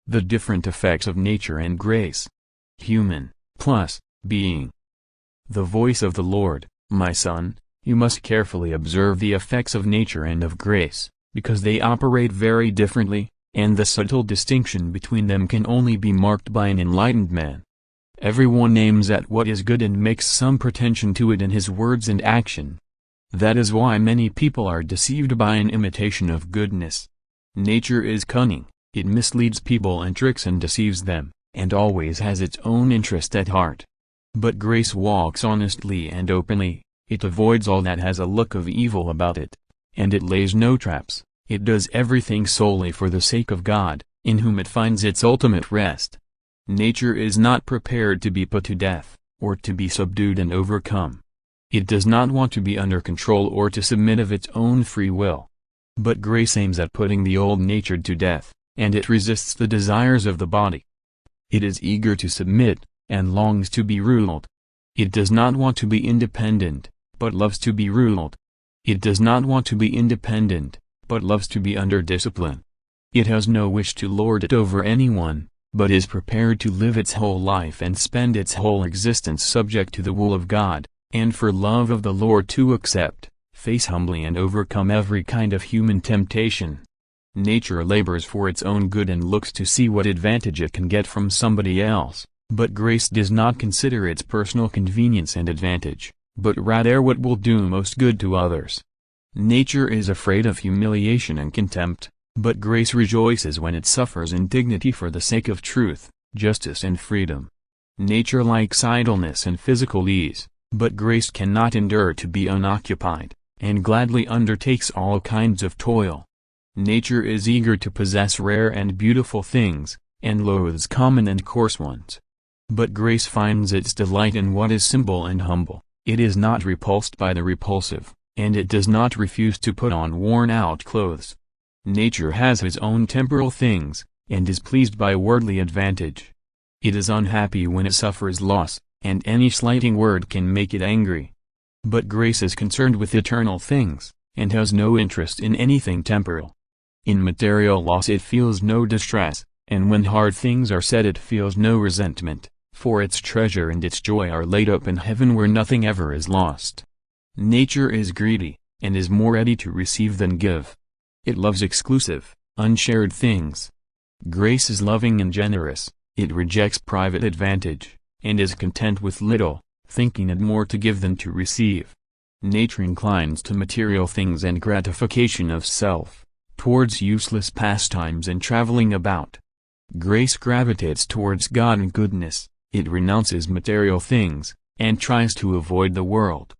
The different effects of nature and grace. Human, plus, being. The voice of the Lord, my son, you must carefully observe the effects of nature and of grace, because they operate very differently, and the subtle distinction between them can only be marked by an enlightened man. Everyone aims at what is good and makes some pretension to it in his words and action. That is why many people are deceived by an imitation of goodness. Nature is cunning, it misleads people and tricks and deceives them, and always has its own interest at heart. But grace walks honestly and openly, it avoids all that has a look of evil about it, and it lays no traps, it does everything solely for the sake of God, in whom it finds its ultimate rest. Nature is not prepared to be put to death, or to be subdued and overcome. It does not want to be under control or to submit of its own free will. But grace aims at putting the old nature to death, and it resists the desires of the body. It is eager to submit, and longs to be ruled. It does not want to be independent, but loves to be ruled. It does not want to be independent, but loves to be under discipline. It has no wish to lord it over anyone, but is prepared to live its whole life and spend its whole existence subject to the will of God, and for love of the Lord to accept, face humbly and overcome every kind of human temptation. Nature labors for its own good and looks to see what advantage it can get from somebody else, but grace does not consider its personal convenience and advantage, but rather what will do most good to others. Nature is afraid of humiliation and contempt, but grace rejoices when it suffers indignity for the sake of truth, justice and freedom. Nature likes idleness and physical ease, but grace cannot endure to be unoccupied, and gladly undertakes all kinds of toil. Nature is eager to possess rare and beautiful things, and loathes common and coarse ones. But grace finds its delight in what is simple and humble, it is not repulsed by the repulsive, and it does not refuse to put on worn-out clothes. Nature has his own temporal things, and is pleased by worldly advantage. It is unhappy when it suffers loss, and any slighting word can make it angry. But grace is concerned with eternal things, and has no interest in anything temporal. In material loss it feels no distress, and when hard things are said it feels no resentment, for its treasure and its joy are laid up in heaven where nothing ever is lost. Nature is greedy, and is more ready to receive than give. It loves exclusive, unshared things. Grace is loving and generous, it rejects private advantage, and is content with little, thinking it more to give than to receive. Nature inclines to material things and gratification of self, towards useless pastimes and traveling about. Grace gravitates towards God and goodness, it renounces material things, and tries to avoid the world.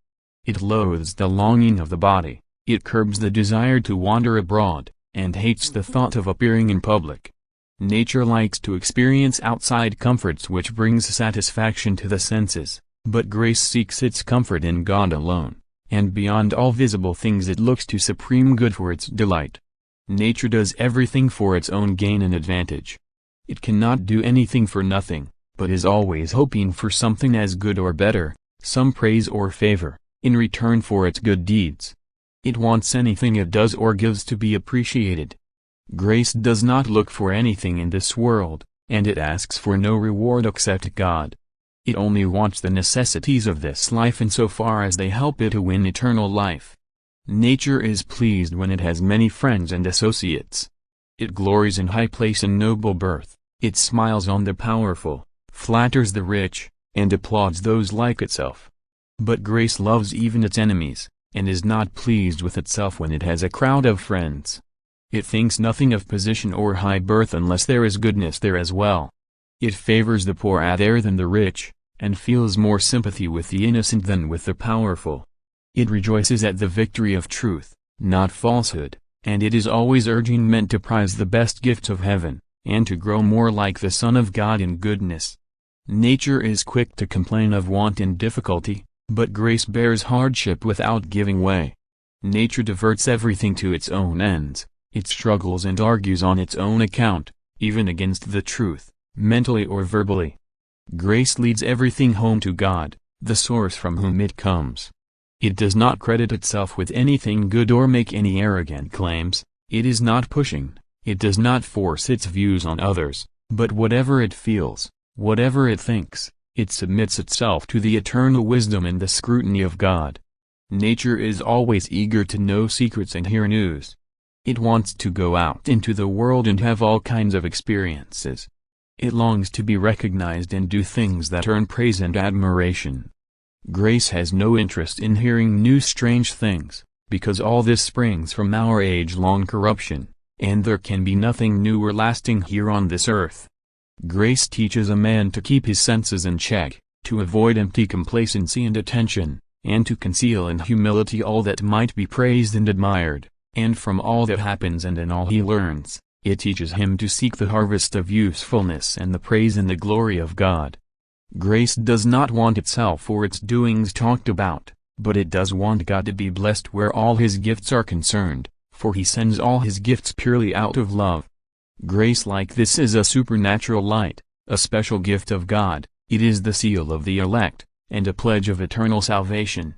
It loathes the longing of the body, it curbs the desire to wander abroad, and hates the thought of appearing in public. Nature likes to experience outside comforts which brings satisfaction to the senses, but grace seeks its comfort in God alone, and beyond all visible things it looks to supreme good for its delight. Nature does everything for its own gain and advantage. It cannot do anything for nothing, but is always hoping for something as good or better, some praise or favor, in return for its good deeds. It wants anything it does or gives to be appreciated. Grace does not look for anything in this world, and it asks for no reward except God. It only wants the necessities of this life insofar as they help it to win eternal life. Nature is pleased when it has many friends and associates. It glories in high place and noble birth, it smiles on the powerful, flatters the rich, and applauds those like itself. But grace loves even its enemies, and is not pleased with itself when it has a crowd of friends. It thinks nothing of position or high birth unless there is goodness there as well. It favors the poor rather than the rich, and feels more sympathy with the innocent than with the powerful. It rejoices at the victory of truth, not falsehood, and it is always urging men to prize the best gifts of heaven, and to grow more like the Son of God in goodness. Nature is quick to complain of want and difficulty, but grace bears hardship without giving way. Nature diverts everything to its own ends, it struggles and argues on its own account, even against the truth, mentally or verbally. Grace leads everything home to God, the source from whom it comes. It does not credit itself with anything good or make any arrogant claims, it is not pushing, it does not force its views on others, But whatever it feels, whatever it thinks, it submits itself to the eternal wisdom and the scrutiny of God. Nature is always eager to know secrets and hear news. It wants to go out into the world and have all kinds of experiences. It longs to be recognized and do things that earn praise and admiration. Grace has no interest in hearing new strange things, because all this springs from our age-long corruption, and there can be nothing new or lasting here on this earth. Grace teaches a man to keep his senses in check, to avoid empty complacency and attention, and to conceal in humility all that might be praised and admired, and from all that happens and in all he learns, it teaches him to seek the harvest of usefulness and the praise and the glory of God. Grace does not want itself or its doings talked about, but it does want God to be blessed where all his gifts are concerned, for he sends all his gifts purely out of love. Grace like this is a supernatural light, a special gift of God. It is the seal of the elect, and a pledge of eternal salvation.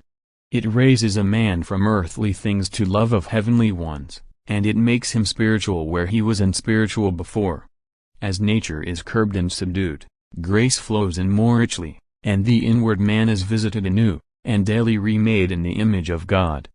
It raises a man from earthly things to love of heavenly ones, and it makes him spiritual where he was unspiritual before. As nature is curbed and subdued, grace flows in more richly, and the inward man is visited anew, and daily remade in the image of God.